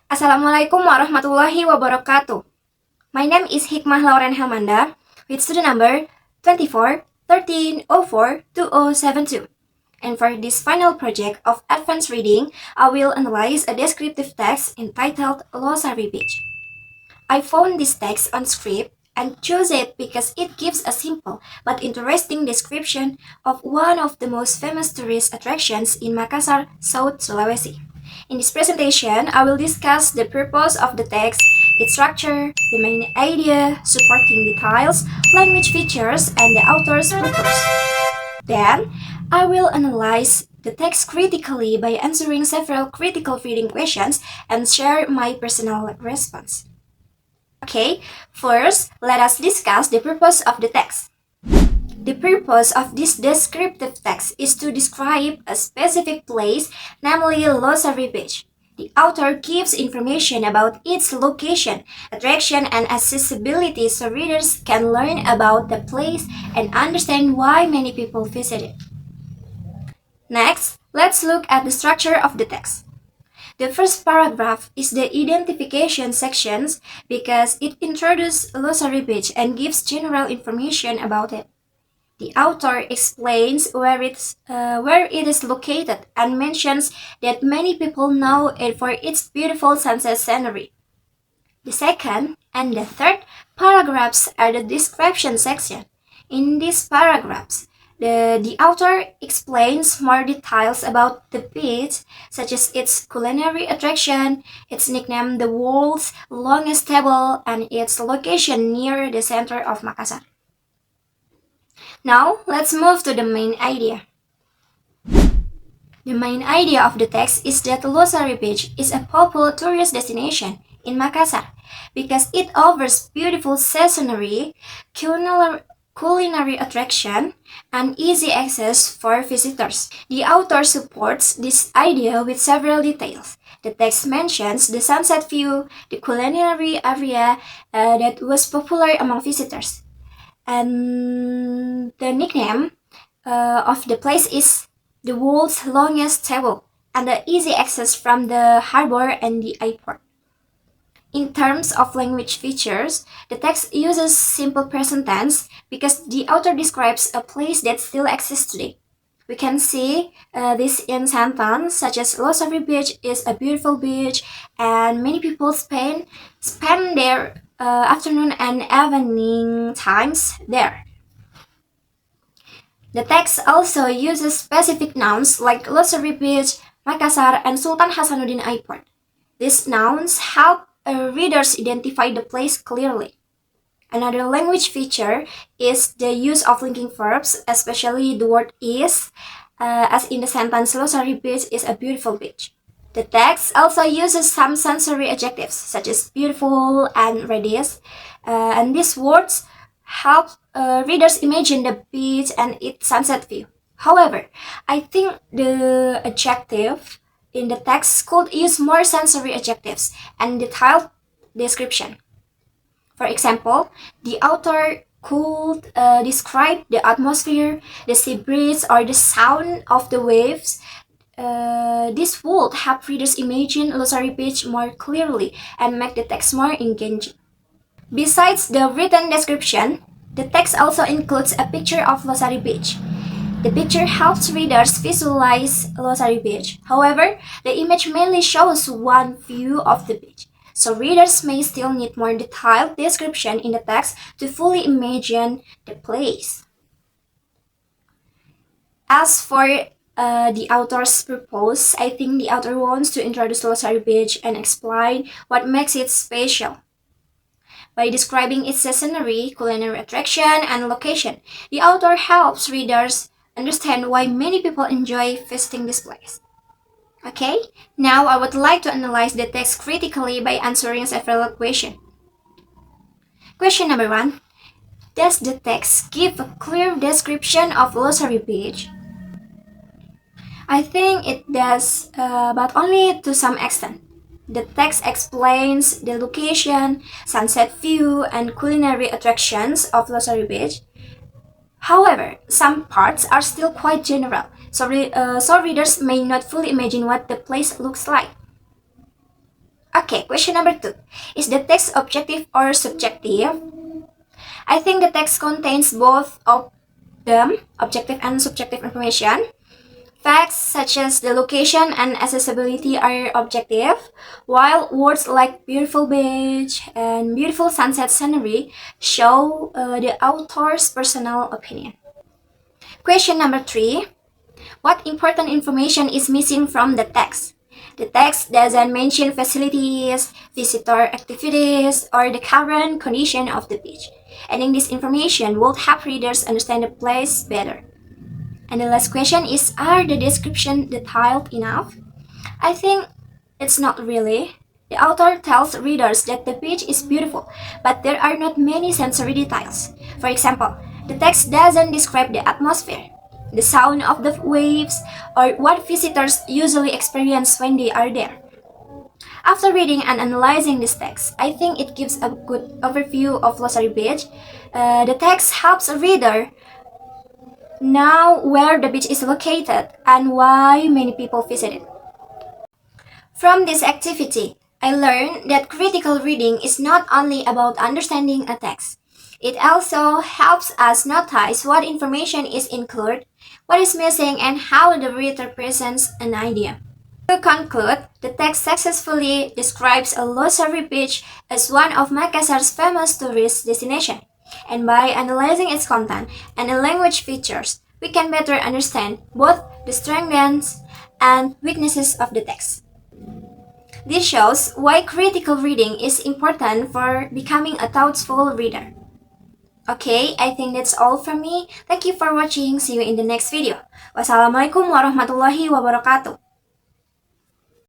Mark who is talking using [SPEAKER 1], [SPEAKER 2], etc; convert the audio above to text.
[SPEAKER 1] Assalamualaikum warahmatullahi wabarakatuh. My name is Hikmah Laurent Helmanda with student number 2413042072. And for this final project of advanced reading, I will analyze a descriptive text entitled Glossary Page. I found this text on Script and chose it because it gives a simple but interesting description of one of the most famous tourist attractions in Makassar, South Sulawesi. In this presentation, I will discuss the purpose of the text, its structure, the main idea, supporting details, language features, and the author's purpose. Then, I will analyze the text critically by answering several critical reading questions and share my personal response. Okay, first, let us discuss the purpose of the text. The purpose of this descriptive text is to describe a specific place, namely Glossary Beach. The author gives information about its location, attraction, and accessibility so readers can learn about the place and understand why many people visit it. Next, let's look at the structure of the text. The first paragraph is the identification sections because it introduces Glossary Beach and gives general information about it. The author explains where it is located and mentions that many people know it for its beautiful sunset scenery. The second and the third paragraphs are the description section. In these paragraphs, the author explains more details about the beach, such as its culinary attraction, its nickname the world's longest table, and its location near the center of Makassar. Now, let's move to the main idea. The main idea of the text is that Glossary Beach is a popular tourist destination in Makassar because it offers beautiful scenery, culinary attraction, and easy access for visitors. The author supports this idea with several details. The text mentions the sunset view, the culinary area that was popular among visitors, and the nickname of the place is the world's longest table and the easy access from the harbor and the airport. In terms of language features, the text uses simple present tense because the author describes a place that still exists today. We can see this in sentence such as Glossary Beach is a beautiful beach and many people spend their afternoon and evening times there. The text also uses specific nouns like Glossary Beach, Makassar, and Sultan Hasanuddin Airport. These nouns help readers identify the place clearly. Another language feature is the use of linking verbs, especially the word is, as in the sentence Glossary Beach is a beautiful beach. The text also uses some sensory adjectives such as beautiful and radius, and these words help readers imagine the beach and its sunset view. However, I think the adjective in the text could use more sensory adjectives and detailed description. For example, the author could describe the atmosphere, the sea breeze, or the sound of the waves. This would help readers imagine Glossary Beach more clearly and make the text more engaging. Besides the written description, the text also includes a picture of Glossary Beach. The picture helps readers visualize Glossary Beach. However, the image mainly shows one view of the beach, so readers may still need more detailed description in the text to fully imagine the place. As for the author's purpose, I think the author wants to introduce Glossary Beach and explain what makes it special. By describing its scenery, culinary attraction, and location, the author helps readers understand why many people enjoy visiting this place. Okay, now I would like to analyze the text critically by answering several questions. Question number 1. Does the text give a clear description of Glossary Beach? I think it does, but only to some extent. The text explains the location, sunset view, and culinary attractions of Glossary Beach. However, some parts are still quite general, so readers may not fully imagine what the place looks like. Okay, question number 2. Is the text objective or subjective? I think the text contains both of them, objective and subjective information. Facts such as the location and accessibility are objective, while words like beautiful beach and beautiful sunset scenery show the author's personal opinion. Question number 3. What important information is missing from the text? The text doesn't mention facilities, visitor activities, or the current condition of the beach. Adding this information will help readers understand the place better. And the last question is, are the descriptions detailed enough? I think it's not really. The author tells readers that the beach is beautiful, but there are not many sensory details. For example, the text doesn't describe the atmosphere, the sound of the waves, or what visitors usually experience when they are there. After reading and analyzing this text, I think it gives a good overview of Losari Beach. The text helps a reader know where the beach is located and why many people visit it. From this activity, I learned that critical reading is not only about understanding a text. It also helps us notice what information is included, what is missing, and how the reader presents an idea. To conclude, the text successfully describes a Losari Beach as one of Makassar's famous tourist destinations. And by analyzing its content and the language features, we can better understand both the strengths and weaknesses of the text. This shows why critical reading is important for becoming a thoughtful reader. Okay, I think that's all from me. Thank you for watching. See you in the next video. Wassalamualaikum warahmatullahi wabarakatuh.